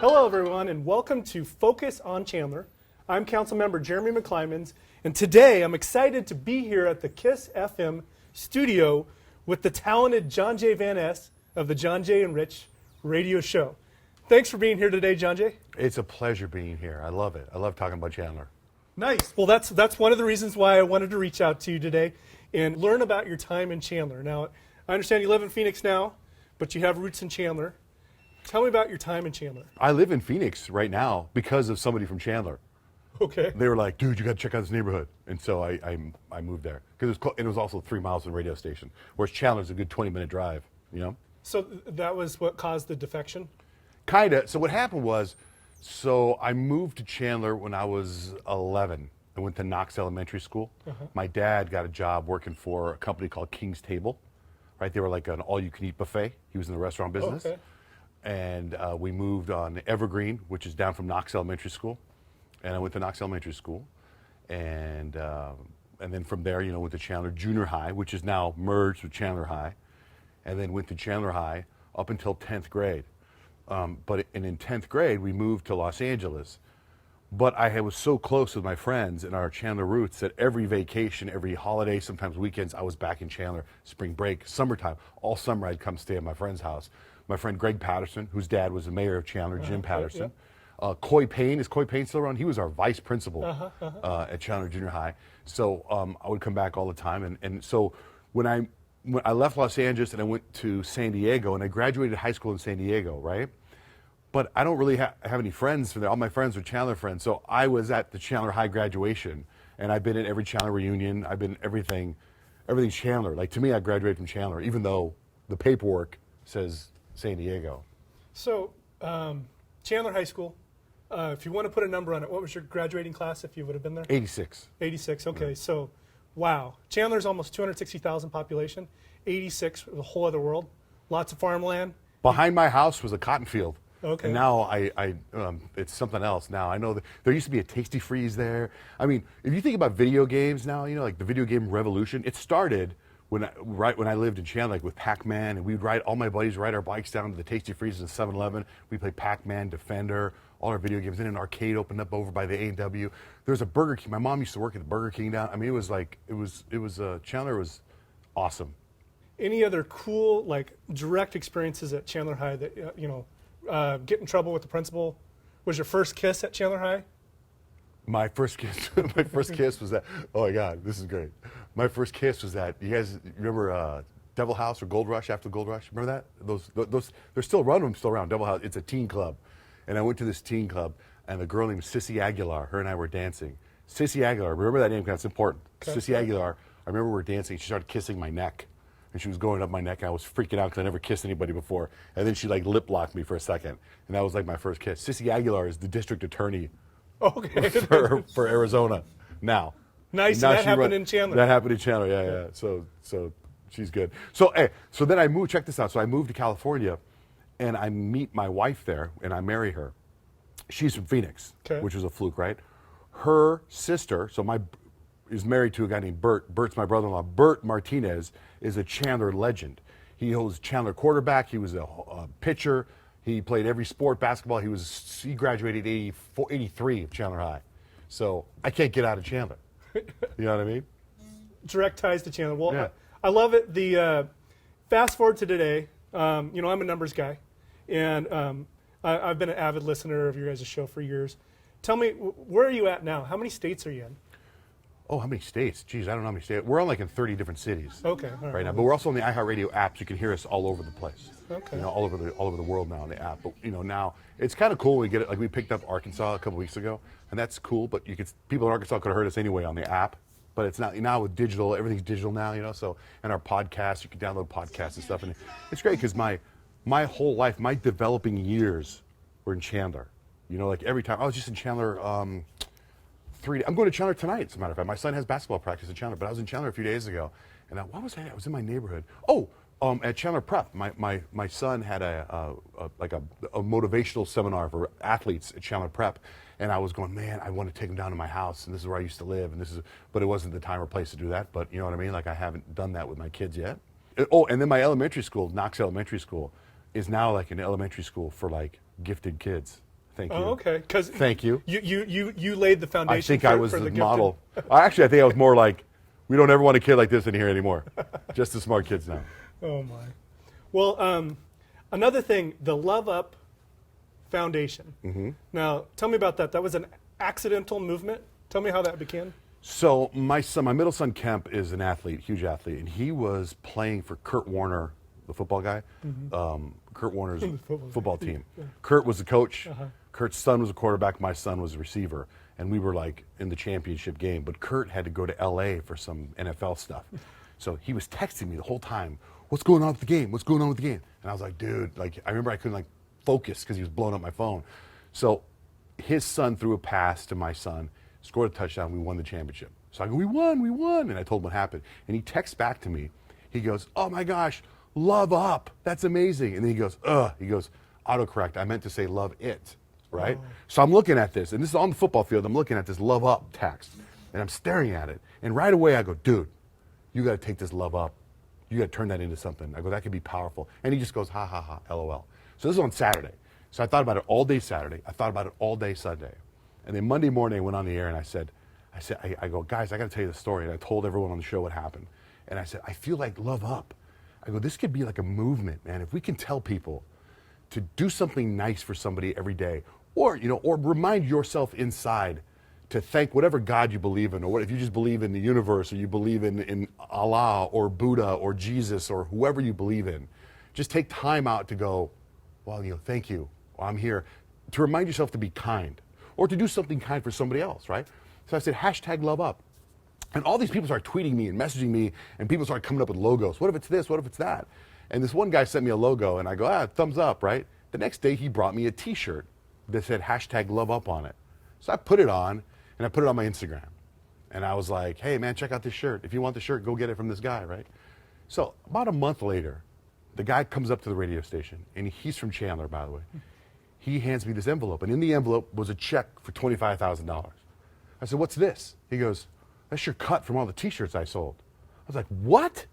Hello, everyone, and welcome to Focus on Chandler. I'm Councilmember Jeremy McClymonds, and today I'm excited to be here at the KISS FM studio with the talented JohnjayVanEs of the Johnjay and Rich radio show. Thanks for being here today, Johnjay. It's a pleasure being here. I love it. I love talking about Chandler. Nice. Well, that's one of the reasons why I wanted to reach out to you today and learn about your time in Chandler. Now, I understand you live in Phoenix now, but you have roots in Chandler. Tell me about your time in Chandler. I live in Phoenix right now because of somebody from Chandler. Okay. They were like, dude, you got to check out this neighborhood. And so I moved there. Because it was also 3 miles from the radio station, whereas Chandler's a good 20-minute drive, you know? So that was what caused the defection? Kind of. So what happened was, so I moved to Chandler when I was 11. I went to Knox Elementary School. My dad got a job working for a company called King's Table, right? They were like an all-you-can-eat buffet. He was in the restaurant business. Okay. And we moved on Evergreen, which is down from Knox Elementary School. And I went to Knox Elementary School. And then from there, you know, went to Chandler Junior High, which is now merged with Chandler High. And then went to Chandler High up until 10th grade. But in 10th grade, we moved to Los Angeles. But I was so close with my friends and our Chandler roots that every vacation, every holiday, sometimes weekends, I was back in Chandler, spring break, summertime. All summer, I'd come stay at my friend's house. My friend Greg Patterson, whose dad was the mayor of Chandler, Jim Patterson. Yep. Coy Payne, is Coy Payne still around? He was our vice principal at Chandler Junior High. So I would come back all the time. And so when I left Los Angeles and I went to San Diego, and I graduated high school in San Diego, right? But I don't really have any friends from there. All my friends were Chandler friends. So I was at the Chandler High graduation, and I've been at every Chandler reunion. I've been everything's Chandler. Like, to me, I graduated from Chandler, even though the paperwork says San Diego. So, Chandler High School, if you want to put a number on it, what was your graduating class if you would have been there? 86. 86, okay. So, wow. Chandler's almost 260,000 population, 86 for the whole other world, lots of farmland. Behind my house was a cotton field. Okay. And now it's something else now. I know that there used to be a Tasty Freeze there. I mean, if you think about video games now, you know, like the video game revolution, it started when I lived in Chandler, like with Pacman, and we'd all my buddies ride our bikes down to the Tasty Freeze in 7-Eleven. We played Pacman, Defender, all our video games. Then an arcade opened up over by the A&W. There was a Burger King. My mom used to work at the Burger King down. I mean, Chandler was awesome. Any other cool, like, direct experiences at Chandler High that, get in trouble with the principal? Was your first kiss at Chandler High? My first kiss was that. Oh my God, this is great. My first kiss was that. You guys remember Devil House or Gold Rush after Gold Rush? Remember that? Those they're still around. Devil House. It's a teen club, and I went to this teen club, and the girl named Sissy Aguilar. Her and I were dancing. Sissy Aguilar. Remember that name because it's important. Okay. Sissy Aguilar. I remember we were dancing. She started kissing my neck. And she was going up my neck, and I was freaking out because I never kissed anybody before. And then she like lip locked me for a second, and that was like my first kiss. Sissy Aguilar is the district attorney for Arizona now. Nice. Now that happened in Chandler. That happened in Chandler. Yeah. So she's good. So then I moved. Check this out. So I moved to California, and I meet my wife there, and I marry her. She's from Phoenix, which was a fluke, right? Her sister. Is married to a guy named Bert. Bert's my brother-in-law. Bert Martinez is a Chandler legend. He was Chandler quarterback. He was a pitcher. He played every sport, basketball. He graduated 83 of Chandler High. So I can't get out of Chandler. You know what I mean? Direct ties to Chandler. Well, yeah. I love it. The fast forward to today. I'm a numbers guy, and I've been an avid listener of your guys' show for years. Tell me, where are you at now? How many states are you in? Oh, how many states? Geez, I don't know how many states. We're on like in 30 different cities. Okay. Right now, but we're also on the iHeartRadio app, so you can hear us all over the place. Okay. You know, all over the world now on the app. But now it's kind of cool. We get it. Like we picked up Arkansas a couple weeks ago, and that's cool. But people in Arkansas could have heard us anyway on the app. But it's not now with digital. Everything's digital now. So and our podcasts, you can download podcasts and stuff, and it's great because my whole life, my developing years were in Chandler. Like every time I was just in Chandler. I'm going to Chandler tonight, as a matter of fact. My son has basketball practice in Chandler, but I was in Chandler a few days ago. And what was that? I was in my neighborhood. At Chandler Prep, my son had a motivational seminar for athletes at Chandler Prep. And I was going, man, I want to take him down to my house, and this is where I used to live, but it wasn't the time or place to do that. But you know what I mean? Like I haven't done that with my kids yet. Oh, and then my elementary school, Knox Elementary School, is now like an elementary school for like gifted kids. Thank you. Oh, okay. Thank you. You laid the foundation. I think for, I was for the gifted. model. Actually, I think I was more like, we don't ever want a kid like this in here anymore. Just the smart kids now. Oh my. Well, another thing, the Love Up Foundation. Mm-hmm. Now, tell me about that. That was an accidental movement. Tell me how that began. So my middle son Kemp is an athlete, huge athlete, and he was playing for Kurt Warner, the football guy. Kurt Warner's football team. Yeah. Kurt was the coach. Kurt's son was a quarterback. My son was a receiver, and we were like in the championship game. But Kurt had to go to L.A. for some NFL stuff, so he was texting me the whole time. What's going on with the game? What's going on with the game? And I was like, dude, like I remember I couldn't like focus because he was blowing up my phone. So his son threw a pass to my son, scored a touchdown. We won the championship. So I go, we won, and I told him what happened. And he texts back to me. He goes, oh my gosh, love up. That's amazing. And then he goes, ugh. He goes, autocorrect. I meant to say love it, right? Oh. So I'm looking at this, and this is on the football field. I'm looking at this love up text, and I'm staring at it. And right away I go, dude, you got to take this love up. You got to turn that into something. I go, that could be powerful. And he just goes, ha, ha, ha, LOL. So this is on Saturday. So I thought about it all day Saturday. I thought about it all day Sunday. And then Monday morning I went on the air and I go, guys, I got to tell you the story. And I told everyone on the show what happened. And I said, I feel like love up. I go, this could be like a movement, man. If we can tell people to do something nice for somebody every day, or, you know, or remind yourself inside to thank whatever God you believe in, or what if you just believe in the universe, or you believe in Allah or Buddha or Jesus or whoever you believe in. Just take time out to go, well, you know, thank you. I'm here. To remind yourself to be kind, or to do something kind for somebody else, right? So I said, hashtag love up. And all these people started tweeting me and messaging me, and people started coming up with logos. What if it's this? What if it's that? And this one guy sent me a logo, and I go, thumbs up, right? The next day, he brought me a T-shirt that said hashtag love up on it. So I put it on, and I put it on my Instagram. And I was like, hey, man, check out this shirt. If you want the shirt, go get it from this guy, right? So about a month later, the guy comes up to the radio station, and he's from Chandler, by the way. He hands me this envelope, and in the envelope was a check for $25,000. I said, what's this? He goes, that's your cut from all the T-shirts I sold. I was like, what?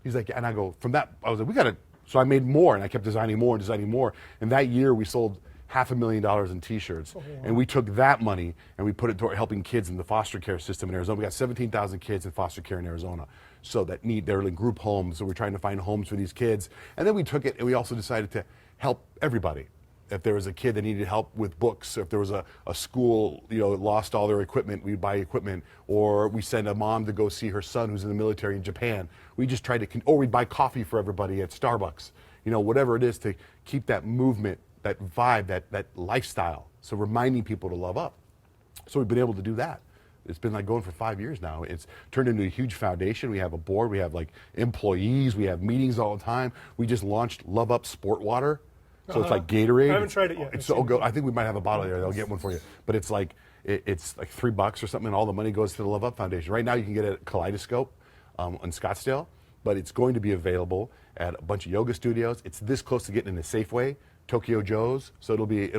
He's like, and I go, from that, I was like, we got to, so I made more, and I kept designing more and designing more. And that year, we sold $500,000 in T-shirts. Oh, wow. And we took that money, and we put it toward helping kids in the foster care system in Arizona. We got 17,000 kids in foster care in Arizona. So they're in group homes, so we're trying to find homes for these kids. And then we took it, and we also decided to help everybody. If there was a kid that needed help with books, if there was a school, you know, lost all their equipment, we'd buy equipment, or we send a mom to go see her son who's in the military in Japan. We just tried to, or we'd buy coffee for everybody at Starbucks, you know, whatever it is to keep that movement, that vibe, that lifestyle. So reminding people to love up. So we've been able to do that. It's been like going for 5 years now. It's turned into a huge foundation. We have a board, we have like employees, we have meetings all the time. We just launched Love Up Sport Water. So it's like Gatorade. I haven't tried it yet. It's so good. I think we might have a bottle there. They'll get one for you. But it's like $3 or something, and all the money goes to the Love Up Foundation. Right now, you can get it at Kaleidoscope in Scottsdale, but it's going to be available at a bunch of yoga studios. It's this close to getting in a Safeway, Tokyo Joe's. So it'll be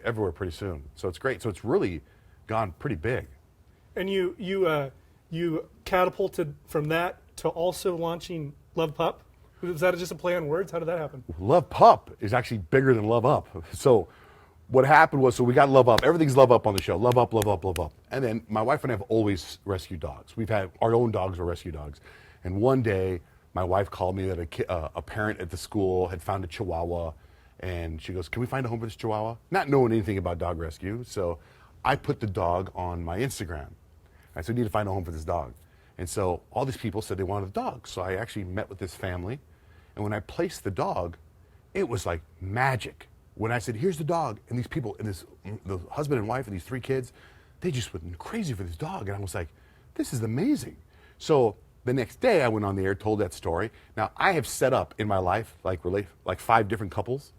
everywhere pretty soon. So it's great. So it's really gone pretty big. And you catapulted from that to also launching Love Pup. Was that just a play on words? How did that happen? Love Pup is actually bigger than Love Up. So what happened was, so we got Love Up. Everything's Love Up on the show. Love Up, Love Up, Love Up. And then my wife and I have always rescued dogs. We've had our own dogs were rescue dogs. And one day, my wife called me that a parent at the school had found a Chihuahua. And she goes, can we find a home for this Chihuahua? Not knowing anything about dog rescue. So I put the dog on my Instagram. I said, we need to find a home for this dog. And so all these people said they wanted a dog. So I actually met with this family. And when I placed the dog, it was like magic. When I said, here's the dog, and these people, and the husband and wife and these 3 kids, they just went crazy for this dog. And I was like, this is amazing. So the next day I went on the air, told that story. Now I have set up in my life like 5 different couples.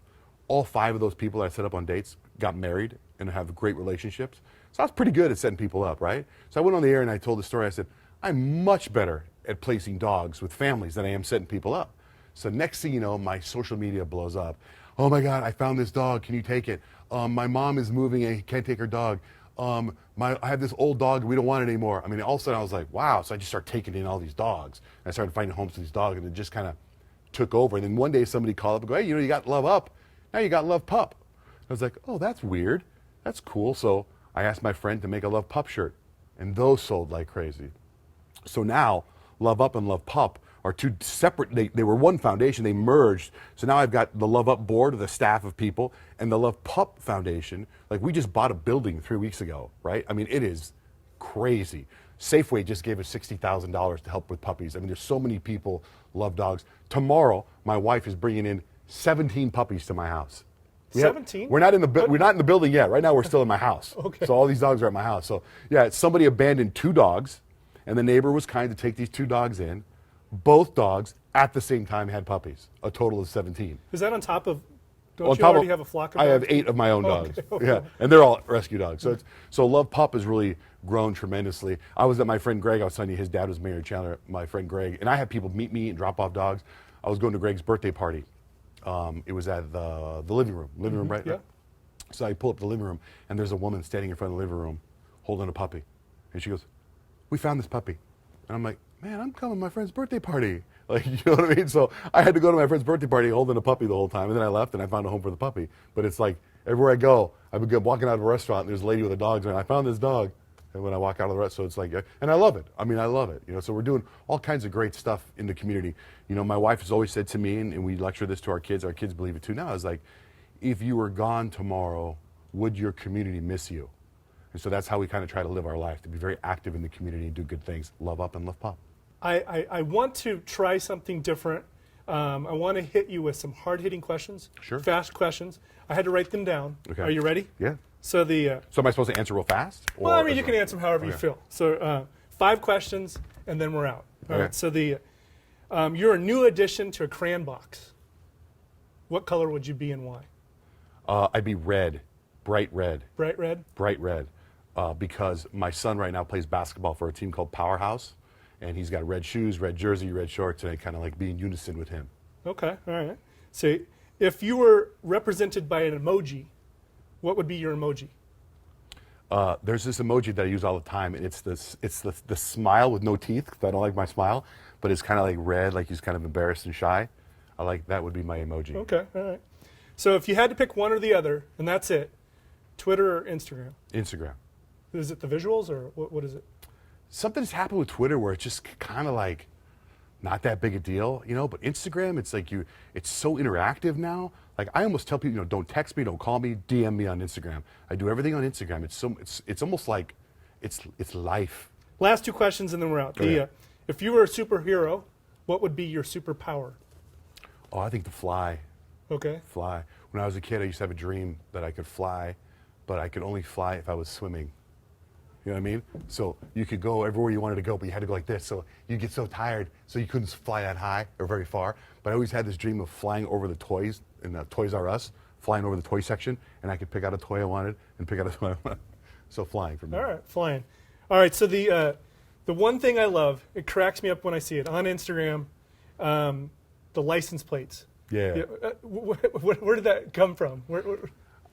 All 5 of those people that I set up on dates got married and have great relationships. So I was pretty good at setting people up, right? So I went on the air and I told the story. I said, I'm much better at placing dogs with families than I am setting people up. So next thing you know, my social media blows up. Oh my God, I found this dog. Can you take it? My mom is moving and can't take her dog. I have this old dog. We don't want it anymore. I mean, all of a sudden I was like, wow. So I just started taking in all these dogs. I started finding homes for these dogs, and it just kind of took over. And then one day somebody called up and go, hey, you got Love Up. Now you got Love Pup. I was like, oh, that's weird. That's cool. So I asked my friend to make a Love Pup shirt, and those sold like crazy. So now Love Up and Love Pup are two separate, they were one foundation, they merged. So now I've got the Love Up board of the staff of people and the Love Pup Foundation. Like, we just bought a building 3 weeks ago, right? I mean, it is crazy. Safeway just gave us $60,000 to help with puppies. I mean, there's so many people love dogs. Tomorrow, my wife is bringing in 17 puppies to my house. 17? We're not in the building yet. Right now, we're still in my house. Okay. So all these dogs are at my house. So yeah, somebody abandoned 2 dogs, and the neighbor was kind to take these 2 dogs in. Both dogs at the same time had puppies. A total of 17. Is that on top of? Don't you already have a flock of dogs? I have 8 of my own dogs. Okay. Yeah, and they're all rescue dogs. So Love Pup has really grown tremendously. I was at my friend Greg. I was telling you his dad was Mayor Chandler. My friend Greg, and I had people meet me and drop off dogs. I was going to Greg's birthday party. It was at the living room. Living room, right? Yeah. So I pull up the living room, and there's a woman standing in front of the living room holding a puppy. And she goes, we found this puppy. And I'm like, man, I'm coming to my friend's birthday party. Like, you know what I mean? So I had to go to my friend's birthday party holding a puppy the whole time. And then I left, and I found a home for the puppy. But it's like, everywhere I go, I've been walking out of a restaurant, and there's a lady with a dog, and I found this dog. And when I walk out of the restaurant, so it's like, and I love it. I mean, I love it. So we're doing all kinds of great stuff in the community. My wife has always said to me, and we lecture this to our kids believe it too now, is like, if you were gone tomorrow, would your community miss you? And so that's how we kind of try to live our life, to be very active in the community and do good things. Love up and love pop. I want to try something different. I want to hit you with some hard-hitting questions. Sure. Fast questions. I had to write them down. Okay. Are you ready? Yeah. So So am I supposed to answer real fast? Well, I mean, you can answer them however you feel. So 5 questions, and then we're out. All right. So you're a new addition to a crayon box. What color would you be and why? I'd be red, bright red. Bright red? Bright red. Because my son right now plays basketball for a team called Powerhouse, and he's got red shoes, red jersey, red shorts, and I kind of like be in unison with him. Okay, all right. So if you were represented by an emoji, what would be your emoji? There's this emoji that I use all the time, and it's the smile with no teeth, because I don't like my smile, but it's kind of like red, like he's kind of embarrassed and shy. That would be my emoji. Okay, all right. So if you had to pick one or the other, and that's it, Twitter or Instagram? Instagram. Is it the visuals, or what is it? Something's happened with Twitter where it's just kind of like not that big a deal, but Instagram, it's like it's so interactive now. Like, I almost tell people, don't text me, don't call me, DM me on Instagram. I do everything on Instagram. It's almost like it's life. Last 2 questions and then we're out. If you were a superhero, what would be your superpower? Oh, I think to fly. Okay. Fly. When I was a kid, I used to have a dream that I could fly, but I could only fly if I was swimming. You know what I mean? So you could go everywhere you wanted to go, but you had to go like this. So you get so tired, so you couldn't fly that high or very far. But I always had this dream of flying over the toys in the Toys R Us, flying over the toy section, and I could pick out a toy I wanted and pick out a toy I wanted. So flying for me. All right, flying. All right, so the one thing I love, it cracks me up when I see it on Instagram, the license plates. Yeah. Where did that come from? Where?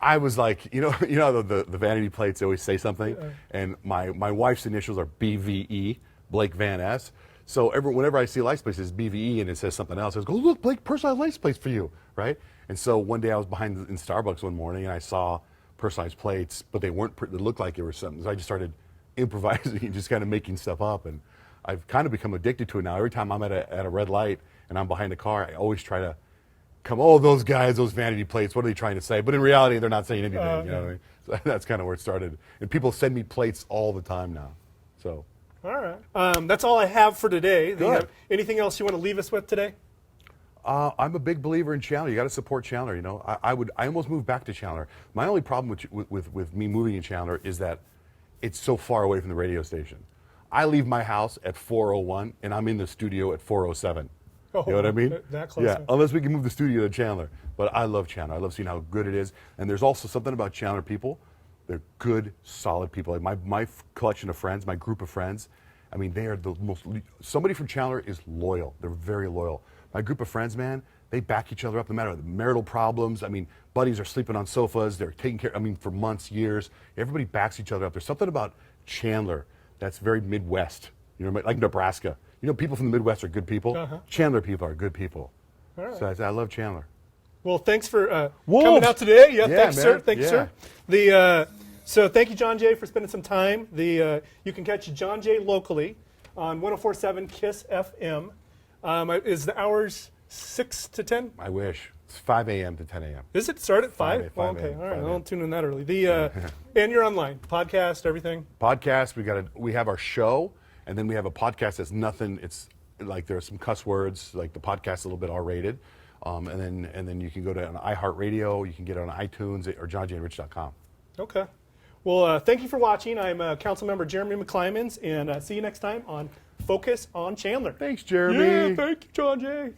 I was like, the vanity plates always say something, and my wife's initials are BVE, Blake Van S. So whenever I see a license plate, it says BVE and it says something else, I go, look, Blake, personalized license plates for you, right? And so one day I was in Starbucks one morning and I saw personalized plates, but they looked like it was something. So I just started improvising and just kind of making stuff up, and I've kind of become addicted to it now. Every time I'm at a red light and I'm behind a car, I always try to those guys, those vanity plates, what are they trying to say? But in reality, they're not saying anything, you know what I mean? So that's kind of where it started. And people send me plates all the time now, so. All right. That's all I have for today. Good. Anything else you want to leave us with today? I'm a big believer in Chandler. You got to support Chandler, I almost moved back to Chandler. My only problem with me moving in Chandler is that it's so far away from the radio station. I leave my house at 4:01, and I'm in the studio at 4:07. You know what I mean? That close. Yeah, unless we can move the studio to Chandler. But I love Chandler. I love seeing how good it is. And there's also something about Chandler people. They're good, solid people. Like my collection of friends, my group of friends, I mean, they are the most, somebody from Chandler is loyal. They're very loyal. My group of friends, man, they back each other up no matter the marital problems. I mean, buddies are sleeping on sofas. They're taking care, for months, years. Everybody backs each other up. There's something about Chandler that's very Midwest, like Nebraska. People from the Midwest are good people. Chandler people are good people. All right. So I love Chandler. Well, thanks for Wolves. coming out today. Yeah, Yeah, thanks, sir. man. Thanks, Yeah. sir. So thank you, John Jay, for spending some time. You can catch John Jay locally on 104.7 KISS FM. Is the hours 6 to 10? I wish. It's 5 a.m. to 10 a.m. Is it start at 5? 5 Well, a.m., okay, all right. 5 I a.m. don't tune in that early. And you're online, podcast, everything. Podcast. We have our show, and then we have a podcast that's nothing. It's like there are some cuss words. Like the podcast is a little bit R-rated, and then you can go to an iHeartRadio. You can get it on iTunes or JohnjayVanEs.com. Okay. Well, thank you for watching. I'm Councilmember Jeremy McClymonds, and see you next time on Focus on Chandler. Thanks, Jeremy. Yeah, thank you, John Jay.